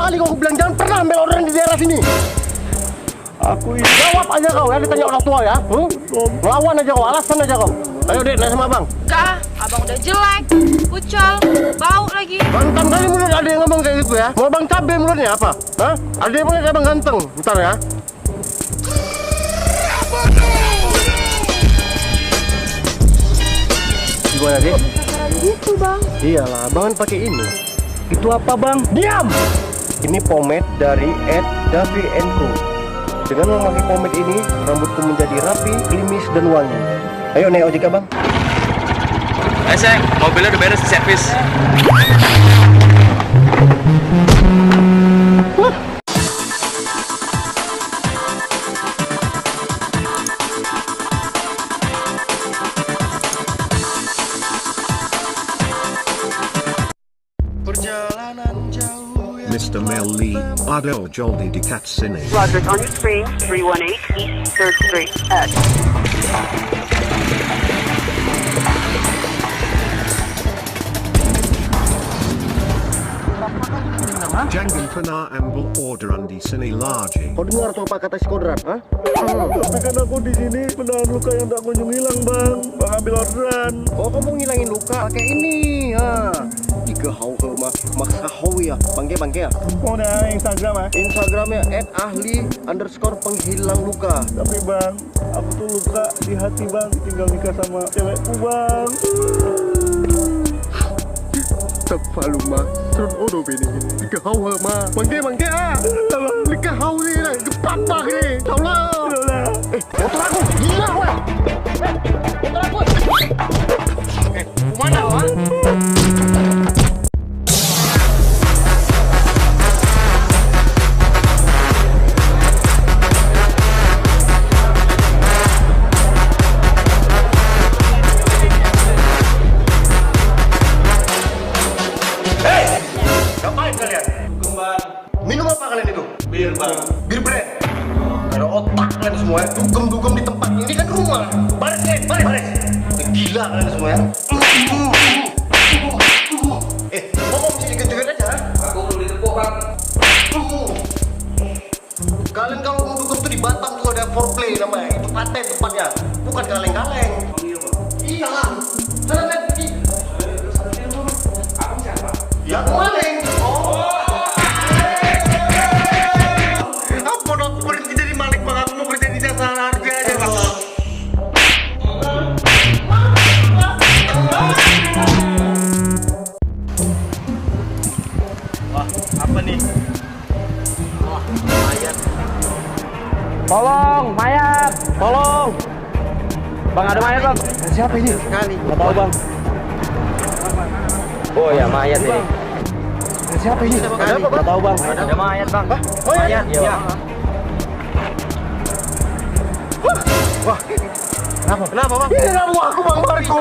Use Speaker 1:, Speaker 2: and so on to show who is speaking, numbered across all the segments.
Speaker 1: kali kau bilang jangan pernah ambil orderan di daerah sini.
Speaker 2: Aku ini
Speaker 1: Jawab aja kau ya, ditanya orang tua ya. Lawan aja kau, alasan aja kau. Ayo Dek, naik sama abang.
Speaker 3: Kak, abang udah jelek, kucel, bau lagi.
Speaker 1: Bantam kali mulut ada yang ngomong kayak gitu ya. Mau bang cabe mulutnya apa? Hah? Ada yang punya abang ganteng. Bentar ya. Gimana Dek?
Speaker 3: Gitu bang.
Speaker 1: Iyalah, abang kan pakai ini.
Speaker 2: itu apa bang?
Speaker 1: Diam! Ini pomade dari Ed Davi Co. Dengan memakai pomade ini, rambutku menjadi rapi, klimis, dan wangi. Ayo naik ojek abang.
Speaker 4: Seng, mobilnya udah beres di servis.
Speaker 5: Mr. Melli, ada ojol di dekat sini.
Speaker 6: Address on your screen, 318 East 3rd Street, X.
Speaker 5: Jangan pernah ambil orderan di sini lagi.
Speaker 1: Kau dengar tuh apa kata si Kodrat? Hah?
Speaker 2: Tapi kan aku di sini menahan luka yang tak kunjung hilang bang. Bang ambil orderan.
Speaker 1: Oh, kamu ngilangin luka pakai ini. Tiga hau maksa hau ya. Bangke ya.
Speaker 2: Mau dah Instagram ah.
Speaker 1: Instagramnya @ahli_penghilang luka.
Speaker 2: Tapi bang, aku tuh luka di hati bang. Tinggal nikah sama cewekku bang.
Speaker 1: Tepalu mah, turun odo bini. Tiga hau mah. Bangke ah. Tiga hau ni lah. Gepak ni. Taulah. Motor aku gila weh. Motor aku. Kemana wah? Minum apa kalian itu?
Speaker 4: Bir bang.
Speaker 1: Bir brand. Ada otak kalian semua ya. Dugem di tempat ini kan rumah. Baris. Gila kalian semua ya. Ngomong sini kencengin aja.
Speaker 4: Aku belum ditepuk bang.
Speaker 1: Kalian kalau mau dugem tuh di Batam tuh ada foreplay namanya. Itu paten tempatnya. Bukan kaleng-kaleng. Iya lah. Sana lihat pergi.
Speaker 4: Aku siapa?
Speaker 1: Ya aku maleng. Aku berhenti jadi malik bang, aku mau kerja di jasa harga aja bang.
Speaker 4: Wah, apa nih? Wah, mayat.
Speaker 2: Tolong, mayat. Tolong. Bang ada mayat bang.
Speaker 1: Siapa ini? Kali.
Speaker 2: Nggak tahu bang.
Speaker 4: Oh ya, mayat ini.
Speaker 1: Siapa ini? Ada apa bang?
Speaker 2: Nggak tahu bang.
Speaker 4: Ada mayat bang.
Speaker 1: Mayat?
Speaker 4: Iya.
Speaker 1: Wah,
Speaker 4: Kenapa bang?
Speaker 1: ini ramu aku bang Marco.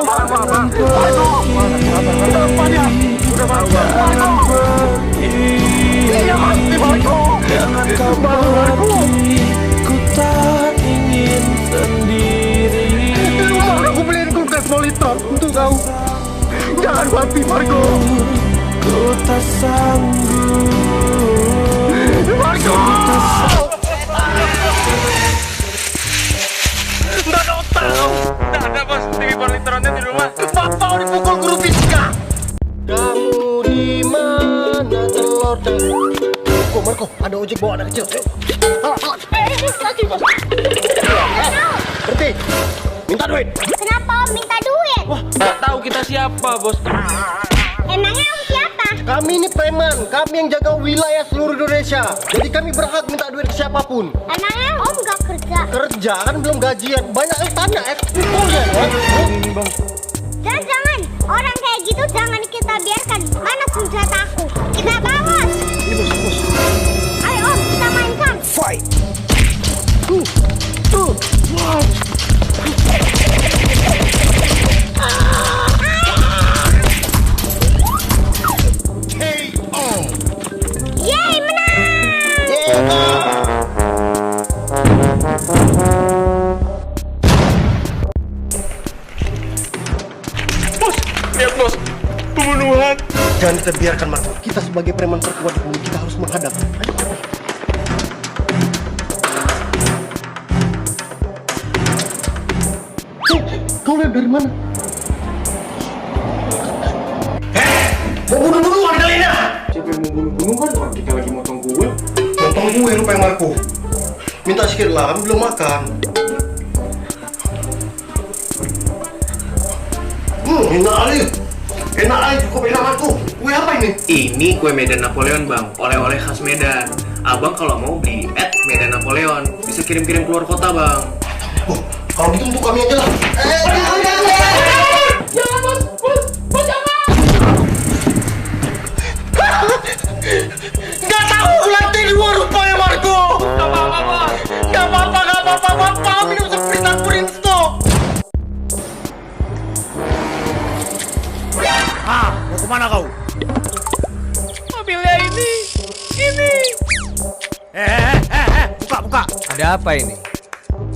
Speaker 1: Kenapa dia? Udah Marco. Iya pasti Marco.
Speaker 7: Jangan kau
Speaker 1: Bang Marco.
Speaker 7: ku tak ingin sendiri.
Speaker 1: Di rumah aku beliin kulkas monitor untuk kau. Jangan mati Marco.
Speaker 7: Ku tak sanggup.
Speaker 1: Marco.
Speaker 4: Nggak ada otak kau. Nggak ada bos. TV monitorannya di rumah.
Speaker 1: Bapak udah pukul guru fisika. Kamu di mana telur dan Marco, ada ojek bawa anak kecil. Berhenti. Minta duit.
Speaker 8: Kenapa Om minta duit?
Speaker 4: Wah, nggak tahu kita siapa bos.
Speaker 8: Emangnya Om siapa?
Speaker 1: Kami ini preman, kami yang jaga wilayah seluruh Indonesia. Jadi kami berhak minta duit ke siapapun.
Speaker 8: Emangnya Om gak kerja?
Speaker 1: Kerja kan belum gajian, banyak yang tanya eksekutornya ya.
Speaker 8: Jangan, orang kayak gitu jangan kita biarkan. Mana senjataku? Kita bawa. Ayo Om, kita mainkan.
Speaker 1: Fight.
Speaker 8: Yeay, menang!
Speaker 4: Bos, lihat bos. Pembunuhan.
Speaker 1: Jangan kita biarkan, Marco. Kita sebagai preman terkuat di bumi, kita harus menghadap. Kau lihat dari mana? Mau bunuh-bunuhan kalian ya? Siapa yang mau bunuh-bunuhan? Orang kita lagi motong kue. Motong kue rupanya, Marco. Minta sedikit lah, kami belum makan. Enak ali. Enak ali, cukup enak, Marco. Kue apa ini?
Speaker 4: Ini kue Medan Napoleon, Bang. Oleh-oleh khas Medan. Abang kalau mau beli @Medan Napoleon, bisa kirim-kirim keluar kota, Bang.
Speaker 1: Oh, kalau gitu untuk kami aja lah.
Speaker 3: Jangan bos, bos jangan.
Speaker 1: Gak tahu lantai dua rupanya, Marco.
Speaker 4: Gak apa-apa, Bos.
Speaker 1: Gak apa-apa. Bapak minum Sprite dan Prinsto.
Speaker 2: Mau kemana kau?
Speaker 4: Mobilnya ini.
Speaker 2: Buka.
Speaker 7: Ada apa ini?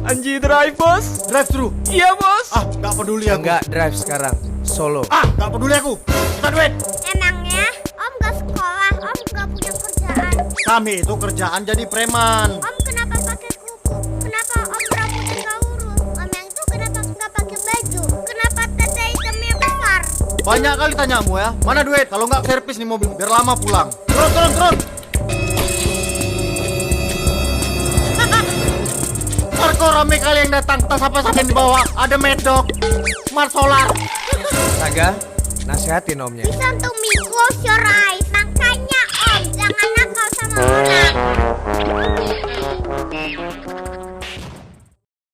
Speaker 4: Anji drive, Bos.
Speaker 2: Drive thru.
Speaker 4: Iya, Bos.
Speaker 2: Gak peduli aku.
Speaker 7: Enggak drive sekarang, solo.
Speaker 2: Gak peduli aku. Kita duit.
Speaker 8: Emangnya Om gak sekolah, Om gak punya kerjaan.
Speaker 2: Kami itu kerjaan jadi preman.
Speaker 8: Om kenapa pakai kuku? Kenapa Om rambutnya gak lurus? Om yang itu kenapa gak pakai baju? Kenapa tete hitamnya besar?
Speaker 2: Banyak kali tanyamu ya. Mana duit? Kalau nggak servis nih mobil, biar lama pulang. Turun. Marco, rame kali yang datang. Tas apa saja yang dibawa? Ada medok, smart solar.
Speaker 7: Naga, nasihatin omnya.
Speaker 8: Listen to me, close your eyes.